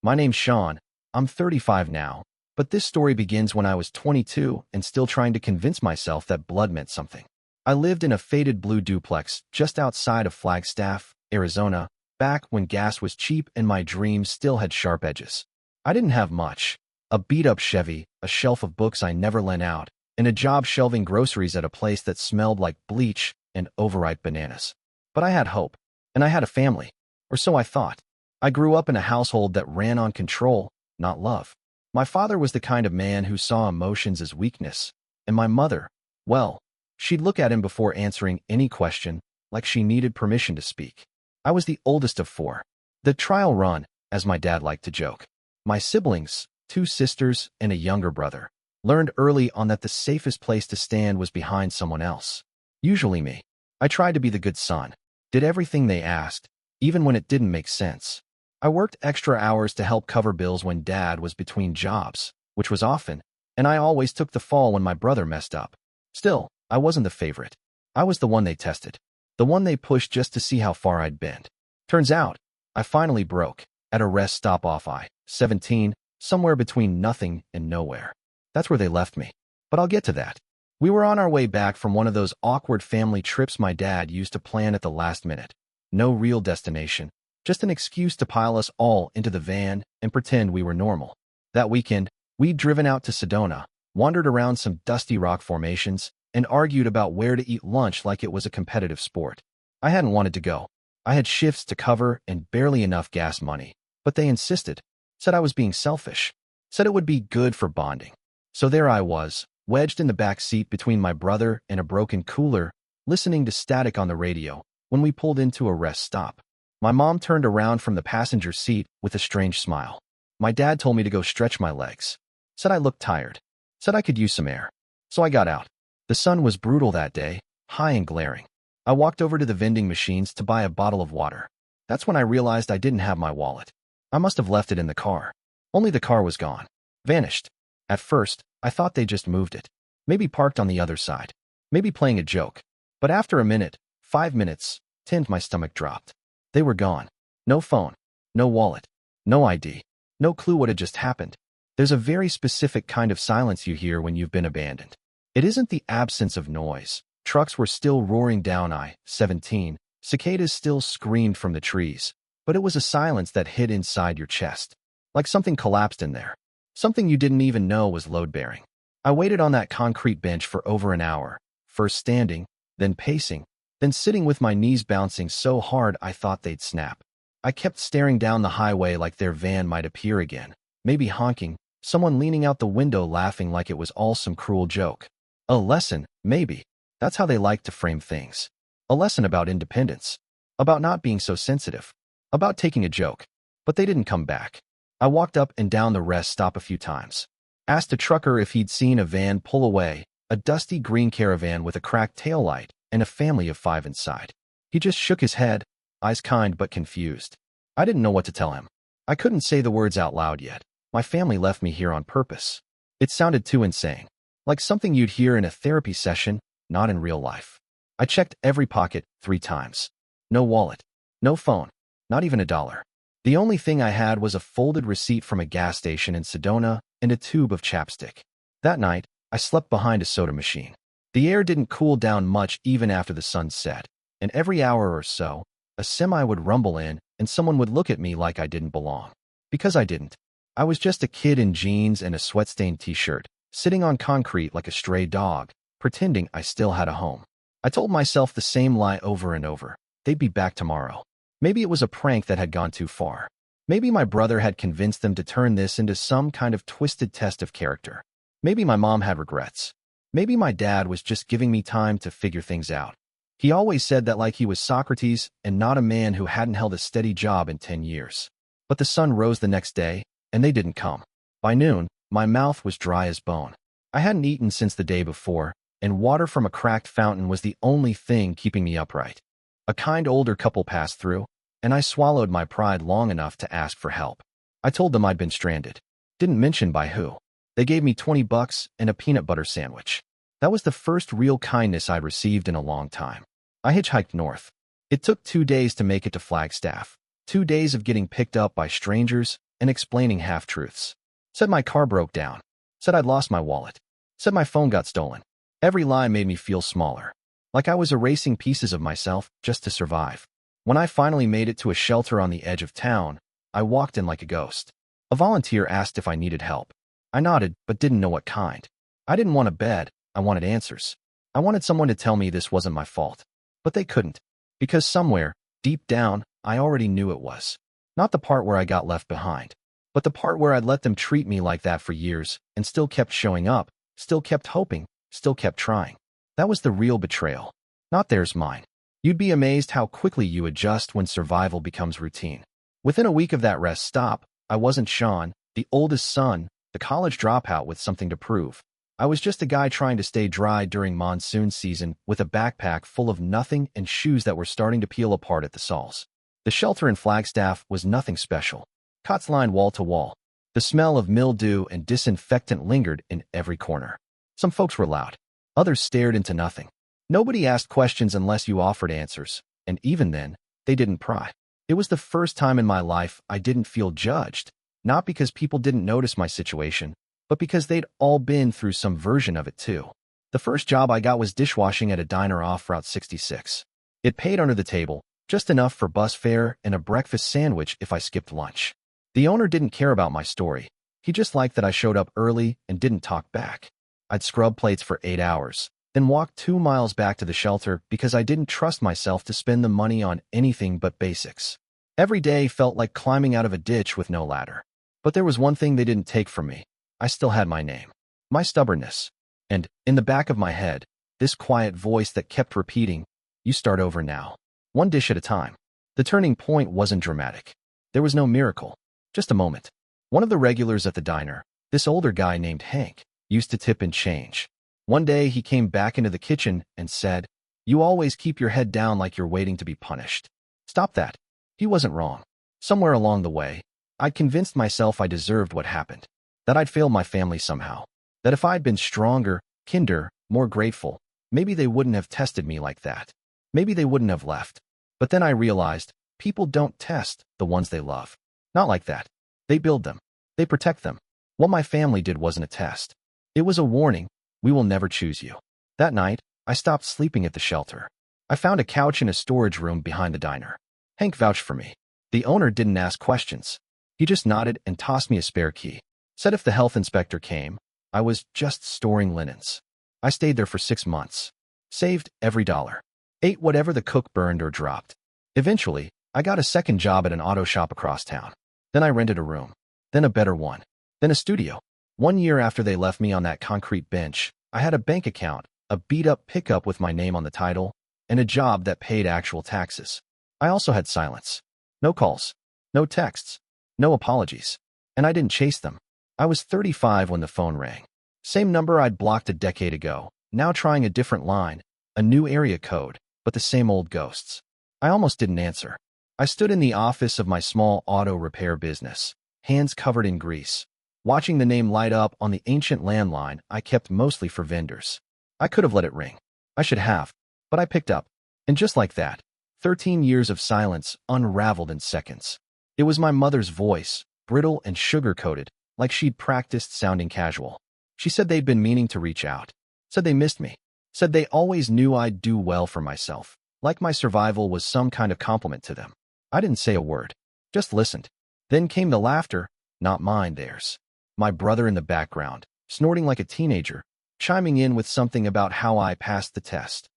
My name's Sean. I'm 35 now, but this story begins when I was 22 and still trying to convince myself that blood meant something. I lived in a faded blue duplex just outside of Flagstaff, Arizona, back when gas was cheap and my dreams still had sharp edges. I didn't have much: a beat-up Chevy, a shelf of books I never lent out, and a job shelving groceries at a place that smelled like bleach and overripe bananas. But I had hope, and I had a family, or so I thought. I grew up in a household that ran on control, not love. My father was the kind of man who saw emotions as weakness, and my mother, well, she'd look at him before answering any question, like she needed permission to speak. I was the oldest of four, the trial run, as my dad liked to joke. My siblings, two sisters and a younger brother, learned early on that the safest place to stand was behind someone else, usually me. I tried to be the good son, did everything they asked, even when it didn't make sense. I worked extra hours to help cover bills when Dad was between jobs, which was often, and I always took the fall when my brother messed up. Still, I wasn't the favorite. I was the one they tested, the one they pushed just to see how far I'd bend. Turns out, I finally broke, at a rest stop off I-17, somewhere between nothing and nowhere. That's where they left me. But I'll get to that. We were on our way back from one of those awkward family trips my dad used to plan at the last minute. No real destination, just an excuse to pile us all into the van and pretend we were normal. That weekend, we'd driven out to Sedona, wandered around some dusty rock formations, and argued about where to eat lunch like it was a competitive sport. I hadn't wanted to go. I had shifts to cover and barely enough gas money, but they insisted, said I was being selfish, said it would be good for bonding. So there I was, wedged in the back seat between my brother and a broken cooler, listening to static on the radio when we pulled into a rest stop. My mom turned around from the passenger seat with a strange smile. My dad told me to go stretch my legs, said I looked tired, said I could use some air. So I got out. The sun was brutal that day, high and glaring. I walked over to the vending machines to buy a bottle of water. That's when I realized I didn't have my wallet. I must have left it in the car. Only the car was gone. Vanished. At first, I thought they just moved it. Maybe parked on the other side. Maybe playing a joke. But after a minute, 5 minutes, 10, my stomach dropped. They were gone. No phone. No wallet. No ID. No clue what had just happened. There's a very specific kind of silence you hear when you've been abandoned. It isn't the absence of noise. Trucks were still roaring down I-17. Cicadas still screamed from the trees. But it was a silence that hid inside your chest. Like something collapsed in there. Something you didn't even know was load-bearing. I waited on that concrete bench for over an hour, first standing, then pacing, then sitting with my knees bouncing so hard I thought they'd snap. I kept staring down the highway like their van might appear again, maybe honking, someone leaning out the window laughing like it was all some cruel joke. A lesson, maybe. That's how they like to frame things. A lesson about independence. About not being so sensitive. About taking a joke. But they didn't come back. I walked up and down the rest stop a few times. Asked a trucker if he'd seen a van pull away, a dusty green Caravan with a cracked taillight and a family of 5 inside. He just shook his head, eyes kind but confused. I didn't know what to tell him. I couldn't say the words out loud yet. My family left me here on purpose. It sounded too insane. Like something you'd hear in a therapy session, not in real life. I checked every pocket 3 times. No wallet. No phone. Not even $1. The only thing I had was a folded receipt from a gas station in Sedona and a tube of chapstick. That night, I slept behind a soda machine. The air didn't cool down much even after the sun set, and every hour or so, a semi would rumble in and someone would look at me like I didn't belong. Because I didn't. I was just a kid in jeans and a sweat-stained t-shirt, sitting on concrete like a stray dog, pretending I still had a home. I told myself the same lie over and over. They'd be back tomorrow. Maybe it was a prank that had gone too far. Maybe my brother had convinced them to turn this into some kind of twisted test of character. Maybe my mom had regrets. Maybe my dad was just giving me time to figure things out. He always said that like he was Socrates and not a man who hadn't held a steady job in 10 years. But the sun rose the next day, and they didn't come. By noon, my mouth was dry as bone. I hadn't eaten since the day before, and water from a cracked fountain was the only thing keeping me upright. A kind older couple passed through, and I swallowed my pride long enough to ask for help. I told them I'd been stranded. Didn't mention by who. They gave me $20 and a peanut butter sandwich. That was the first real kindness I'd received in a long time. I hitchhiked north. It took 2 days to make it to Flagstaff. 2 days of getting picked up by strangers and explaining half-truths. Said my car broke down. Said I'd lost my wallet. Said my phone got stolen. Every lie made me feel smaller, like I was erasing pieces of myself just to survive. When I finally made it to a shelter on the edge of town, I walked in like a ghost. A volunteer asked if I needed help. I nodded, but didn't know what kind. I didn't want a bed, I wanted answers. I wanted someone to tell me this wasn't my fault. But they couldn't, because somewhere, deep down, I already knew it was. Not the part where I got left behind, but the part where I'd let them treat me like that for years and still kept showing up, still kept hoping, still kept trying. That was the real betrayal. Not theirs, mine. You'd be amazed how quickly you adjust when survival becomes routine. Within a week of that rest stop, I wasn't Sean, the oldest son, the college dropout with something to prove. I was just a guy trying to stay dry during monsoon season with a backpack full of nothing and shoes that were starting to peel apart at the soles. The shelter in Flagstaff was nothing special. Cots lined wall to wall. The smell of mildew and disinfectant lingered in every corner. Some folks were loud. Others stared into nothing. Nobody asked questions unless you offered answers, and even then, they didn't pry. It was the first time in my life I didn't feel judged, not because people didn't notice my situation, but because they'd all been through some version of it too. The first job I got was dishwashing at a diner off Route 66. It paid under the table, just enough for bus fare and a breakfast sandwich if I skipped lunch. The owner didn't care about my story. He just liked that I showed up early and didn't talk back. I'd scrub plates for 8 hours, then walk 2 miles back to the shelter because I didn't trust myself to spend the money on anything but basics. Every day felt like climbing out of a ditch with no ladder. But there was one thing they didn't take from me. I still had my name, my stubbornness, and, in the back of my head, this quiet voice that kept repeating, "You start over now. One dish at a time." The turning point wasn't dramatic. There was no miracle, just a moment. One of the regulars at the diner, this older guy named Hank, used to tip in change. One day he came back into the kitchen and said, "You always keep your head down like you're waiting to be punished. Stop that." He wasn't wrong. Somewhere along the way, I'd convinced myself I deserved what happened, that I'd failed my family somehow, that if I'd been stronger, kinder, more grateful, maybe they wouldn't have tested me like that. Maybe they wouldn't have left. But then I realized, people don't test the ones they love. Not like that. They build them. They protect them. What my family did wasn't a test. It was a warning. We will never choose you. That night, I stopped sleeping at the shelter. I found a couch in a storage room behind the diner. Hank vouched for me. The owner didn't ask questions. He just nodded and tossed me a spare key. Said if the health inspector came, I was just storing linens. I stayed there for 6 months. Saved every dollar. Ate whatever the cook burned or dropped. Eventually, I got a second job at an auto shop across town. Then I rented a room. Then a better one. Then a studio. 1 year after they left me on that concrete bench, I had a bank account, a beat-up pickup with my name on the title, and a job that paid actual taxes. I also had silence. No calls. No texts. No apologies. And I didn't chase them. I was 35 when the phone rang. Same number I'd blocked a decade ago, now trying a different line, a new area code, but the same old ghosts. I almost didn't answer. I stood in the office of my small auto repair business, hands covered in grease, watching the name light up on the ancient landline I kept mostly for vendors. I could have let it ring. I should have, but I picked up. And just like that, 13 years of silence unraveled in seconds. It was my mother's voice, brittle and sugar-coated, like she'd practiced sounding casual. She said they'd been meaning to reach out. Said they missed me. Said they always knew I'd do well for myself, like my survival was some kind of compliment to them. I didn't say a word, just listened. Then came the laughter, not mine, theirs. My brother in the background, snorting like a teenager, chiming in with something about how I passed the test.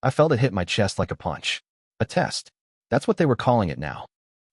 I felt it hit my chest like a punch. A test. That's what they were calling it now.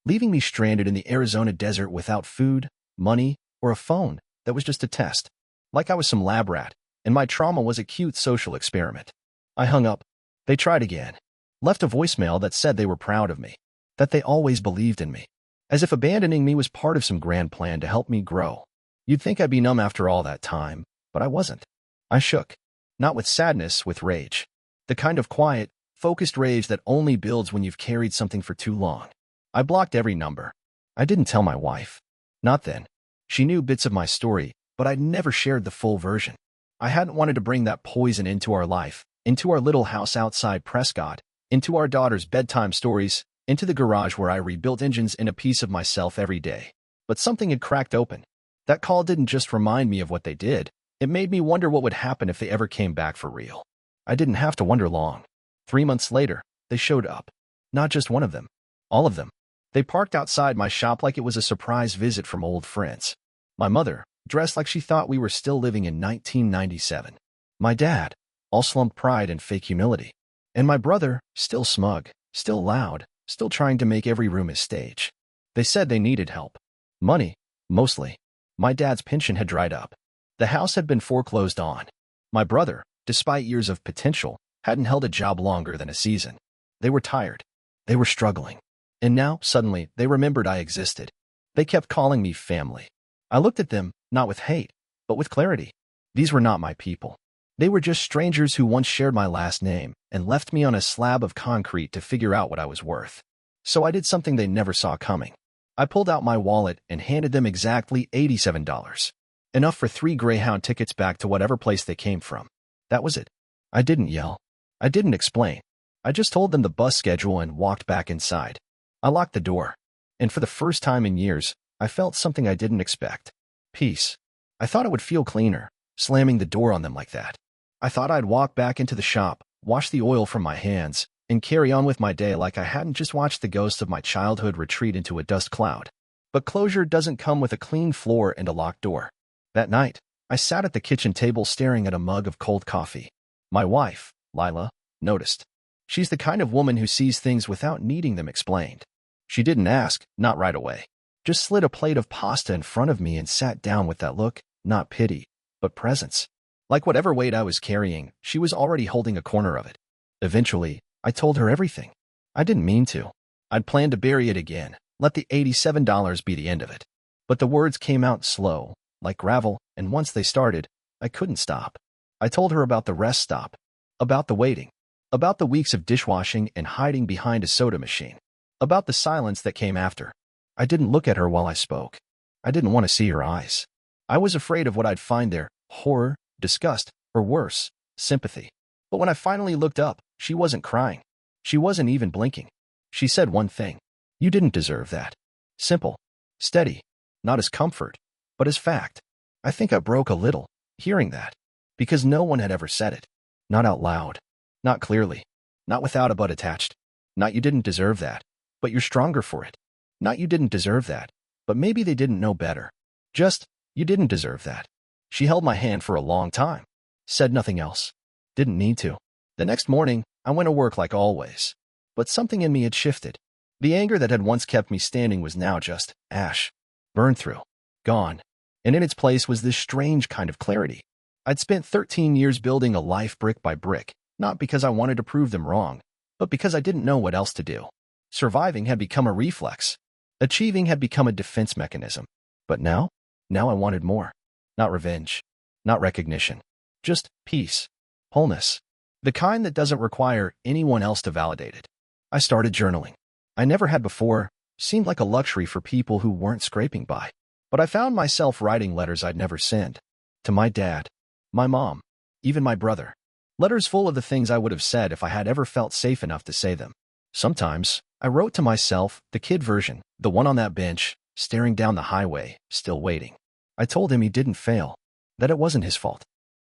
Leaving me stranded in the Arizona desert without food, money, or a phone that was just a test. Like I was some lab rat, and my trauma was a cute social experiment. I hung up. They tried again. Left a voicemail that said they were proud of me, that they always believed in me, as if abandoning me was part of some grand plan to help me grow. You'd think I'd be numb after all that time, but I wasn't. I shook. Not with sadness, with rage. The kind of quiet, focused rage that only builds when you've carried something for too long. I blocked every number. I didn't tell my wife. Not then. She knew bits of my story, but I'd never shared the full version. I hadn't wanted to bring that poison into our life, into our little house outside Prescott, into our daughter's bedtime stories, into the garage where I rebuilt engines in a piece of myself every day. but something had cracked open. That call didn't just remind me of what they did. It made me wonder what would happen if they ever came back for real. I didn't have to wonder long. 3 months later, they showed up. Not just one of them. All of them. They parked outside my shop like it was a surprise visit from old friends. My mother, dressed like she thought we were still living in 1997. My dad, all slumped pride and fake humility. And my brother, still smug, still loud, still trying to make every room his stage. They said they needed help. Money, mostly. My dad's pension had dried up. The house had been foreclosed on. My brother, despite years of potential, hadn't held a job longer than a season. They were tired. They were struggling. And now, suddenly, they remembered I existed. They kept calling me family. I looked at them, not with hate, but with clarity. These were not my people. They were just strangers who once shared my last name and left me on a slab of concrete to figure out what I was worth. So I did something they never saw coming. I pulled out my wallet and handed them exactly $87. Enough for 3 Greyhound tickets back to whatever place they came from. That was it. I didn't yell. I didn't explain. I just told them the bus schedule and walked back inside. I locked the door. And for the first time in years, I felt something I didn't expect. Peace. I thought it would feel cleaner, slamming the door on them like that. I thought I'd walk back into the shop, wash the oil from my hands, and carry on with my day like I hadn't just watched the ghost of my childhood retreat into a dust cloud. But closure doesn't come with a clean floor and a locked door. That night, I sat at the kitchen table staring at a mug of cold coffee. My wife, Lila, noticed. She's the kind of woman who sees things without needing them explained. She didn't ask, not right away. Just slid a plate of pasta in front of me and sat down with that look, not pity, but presence. Like whatever weight I was carrying, she was already holding a corner of it. Eventually, I told her everything. I didn't mean to. I'd planned to bury it again, let the $87 be the end of it. But the words came out slow, like gravel, and once they started, I couldn't stop. I told her about the rest stop, about the waiting, about the weeks of dishwashing and hiding behind a soda machine, about the silence that came after. I didn't look at her while I spoke. I didn't want to see her eyes. I was afraid of what I'd find there, horror, disgust, or worse, sympathy. But when I finally looked up, she wasn't crying. She wasn't even blinking. She said one thing. You didn't deserve that. Simple. Steady. Not as comfort, but as fact. I think I broke a little, hearing that. Because no one had ever said it. Not out loud. Not clearly. Not without a but attached. Not you didn't deserve that, but you're stronger for it. Not you didn't deserve that, but maybe they didn't know better. Just, you didn't deserve that. She held my hand for a long time. Said nothing else. Didn't need to. The next morning, I went to work like always. But something in me had shifted. The anger that had once kept me standing was now just ash. Burned through. Gone. And in its place was this strange kind of clarity. I'd spent 13 years building a life brick by brick, not because I wanted to prove them wrong, but because I didn't know what else to do. Surviving had become a reflex. Achieving had become a defense mechanism. But now I wanted more. Not revenge. Not recognition. Just peace. Wholeness. The kind that doesn't require anyone else to validate it. I started journaling. I never had before. Seemed like a luxury for people who weren't scraping by. But I found myself writing letters I'd never sent. To my dad. My mom. Even my brother. Letters full of the things I would have said if I had ever felt safe enough to say them. Sometimes, I wrote to myself, the kid version, the one on that bench, staring down the highway, still waiting. I told him he didn't fail, that it wasn't his fault.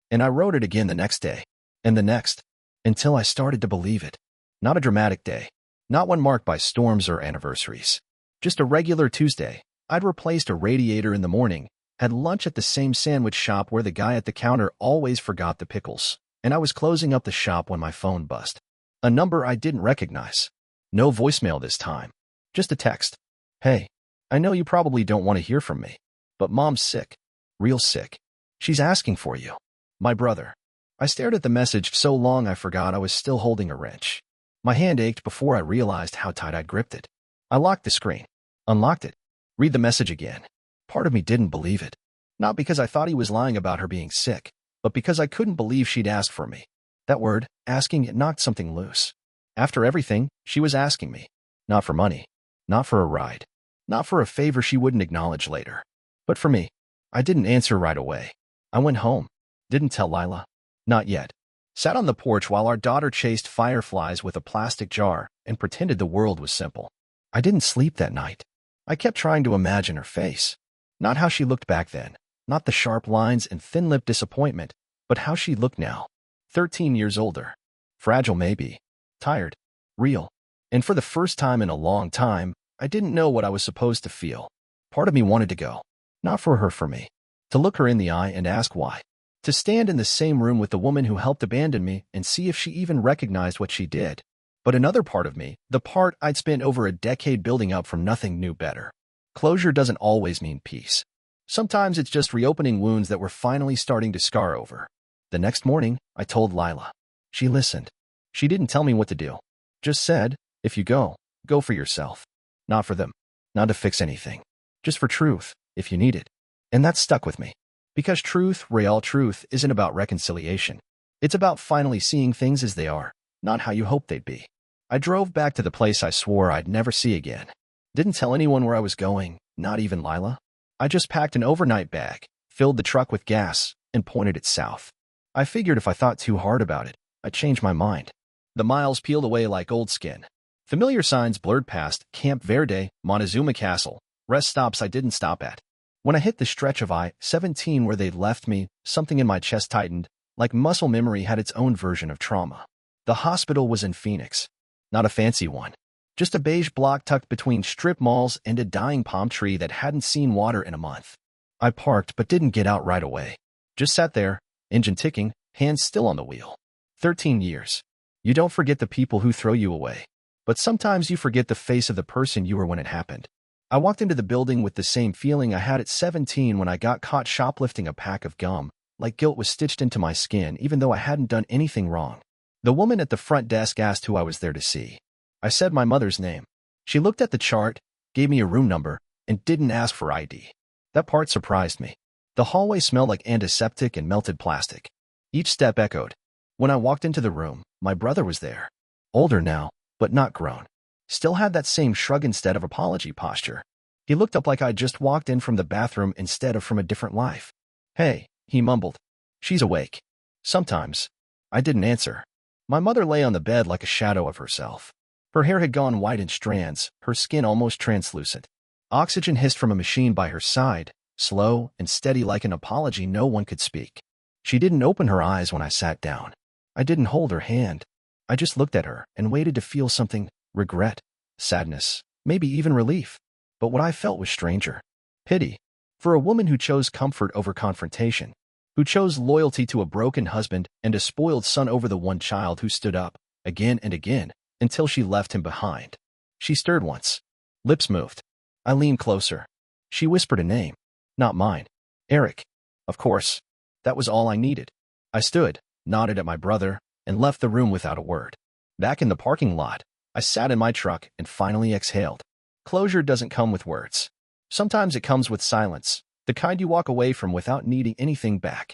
And I wrote it again the next day, and the next, until I started to believe it. Not a dramatic day, not one marked by storms or anniversaries. Just a regular Tuesday. I'd replaced a radiator in the morning, had lunch at the same sandwich shop where the guy at the counter always forgot the pickles, and I was closing up the shop when my phone buzzed. A number I didn't recognize. No voicemail this time. Just a text. Hey, I know you probably don't want to hear from me, but Mom's sick. Real sick. She's asking for you. My brother. I stared at the message so long I forgot I was still holding a wrench. My hand ached before I realized how tight I'd gripped it. I locked the screen. Unlocked it. Read the message again. Part of me didn't believe it. Not because I thought he was lying about her being sick, but because I couldn't believe she'd asked for me. That word, asking, it knocked something loose. After everything, she was asking me. Not for money. Not for a ride. Not for a favor she wouldn't acknowledge later. But for me. I didn't answer right away. I went home. Didn't tell Lila. Not yet. Sat on the porch while our daughter chased fireflies with a plastic jar and pretended the world was simple. I didn't sleep that night. I kept trying to imagine her face. Not how she looked back then, not the sharp lines and thin-lipped disappointment, but how she looked now. 13 years older. Fragile maybe. Tired. Real. And for the first time in a long time, I didn't know what I was supposed to feel. Part of me wanted to go. Not for her, for me. To look her in the eye and ask why. To stand in the same room with the woman who helped abandon me and see if she even recognized what she did. But another part of me, the part I'd spent over a decade building up from nothing, knew better. Closure doesn't always mean peace. Sometimes it's just reopening wounds that we're finally starting to scar over. The next morning, I told Lila. She listened. She didn't tell me what to do. Just said, if you go for yourself. Not for them. Not to fix anything. Just for truth, if you need it. And that stuck with me. Because truth, real truth, isn't about reconciliation. It's about finally seeing things as they are, not how you hoped they'd be. I drove back to the place I swore I'd never see again. Didn't tell anyone where I was going, not even Lila. I just packed an overnight bag, filled the truck with gas, and pointed it south. I figured if I thought too hard about it, I'd change my mind. The miles peeled away like old skin. Familiar signs blurred past: Camp Verde, Montezuma Castle, rest stops I didn't stop at. When I hit the stretch of I-17 where they'd left me, something in my chest tightened, like muscle memory had its own version of trauma. The hospital was in Phoenix. Not a fancy one. Just a beige block tucked between strip malls and a dying palm tree that hadn't seen water in a month. I parked but didn't get out right away. Just sat there, engine ticking, hands still on the wheel. 13 years. You don't forget the people who throw you away. But sometimes you forget the face of the person you were when it happened. I walked into the building with the same feeling I had at 17 when I got caught shoplifting a pack of gum, like guilt was stitched into my skin even though I hadn't done anything wrong. The woman at the front desk asked who I was there to see. I said my mother's name. She looked at the chart, gave me a room number, and didn't ask for ID. That part surprised me. The hallway smelled like antiseptic and melted plastic. Each step echoed. When I walked into the room, my brother was there. Older now, but not grown. Still had that same shrug instead of apology posture. He looked up like I'd just walked in from the bathroom instead of from a different life. Hey, he mumbled. She's awake. Sometimes. I didn't answer. My mother lay on the bed like a shadow of herself. Her hair had gone white in strands, her skin almost translucent. Oxygen hissed from a machine by her side, slow and steady like an apology no one could speak. She didn't open her eyes when I sat down. I didn't hold her hand. I just looked at her and waited to feel something: regret, sadness, maybe even relief. But what I felt was stranger. Pity. For a woman who chose comfort over confrontation. Who chose loyalty to a broken husband and a spoiled son over the one child who stood up, again and again, until she left him behind. She stirred once. Lips moved. I leaned closer. She whispered a name. Not mine. Eric. Of course. That was all I needed. I stood, nodded at my brother, and left the room without a word. Back in the parking lot, I sat in my truck and finally exhaled. Closure doesn't come with words. Sometimes it comes with silence, the kind you walk away from without needing anything back.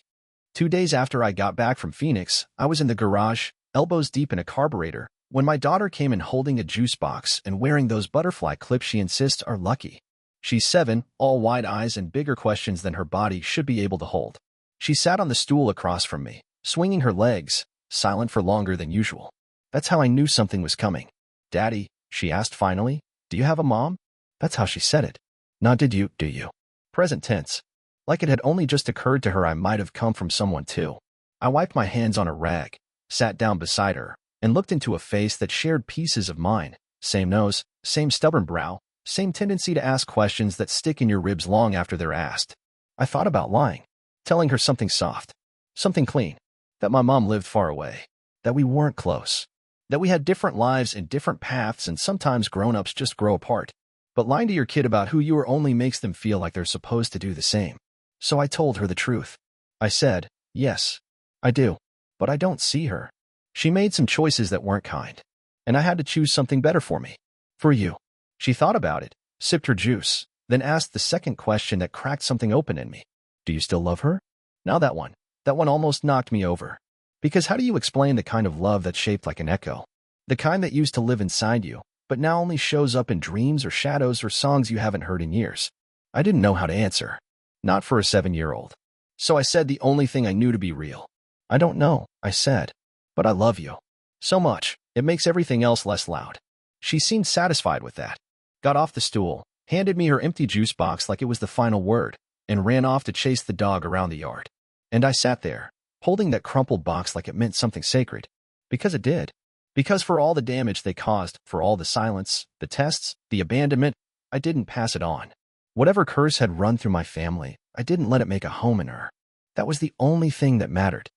2 days after I got back from Phoenix, I was in the garage, elbows deep in a carburetor, when my daughter came in holding a juice box and wearing those butterfly clips she insists are lucky. She's 7, all wide eyes and bigger questions than her body should be able to hold. She sat on the stool across from me, swinging her legs, silent for longer than usual. That's how I knew something was coming. Daddy, she asked finally, do you have a mom? That's how she said it. Not did you, do you? Present tense. Like it had only just occurred to her I might have come from someone too. I wiped my hands on a rag, sat down beside her, and looked into a face that shared pieces of mine. Same nose, same stubborn brow, same tendency to ask questions that stick in your ribs long after they're asked. I thought about lying, telling her something soft, something clean, that my mom lived far away, that we weren't close, that we had different lives and different paths, and sometimes grown-ups just grow apart. But lying to your kid about who you are only makes them feel like they're supposed to do the same. So I told her the truth. I said, yes, I do, but I don't see her. She made some choices that weren't kind, and I had to choose something better for me. For you. She thought about it, sipped her juice, then asked the second question that cracked something open in me. Do you still love her? Now that one almost knocked me over. Because how do you explain the kind of love that's shaped like an echo? The kind that used to live inside you, but now only shows up in dreams or shadows or songs you haven't heard in years. I didn't know how to answer. Not for a 7-year-old. So I said the only thing I knew to be real. I don't know, I said. But I love you. So much, it makes everything else less loud. She seemed satisfied with that. Got off the stool, handed me her empty juice box like it was the final word, and ran off to chase the dog around the yard. And I sat there, holding that crumpled box like it meant something sacred. Because it did. Because for all the damage they caused, for all the silence, the tests, the abandonment, I didn't pass it on. Whatever curse had run through my family, I didn't let it make a home in her. That was the only thing that mattered.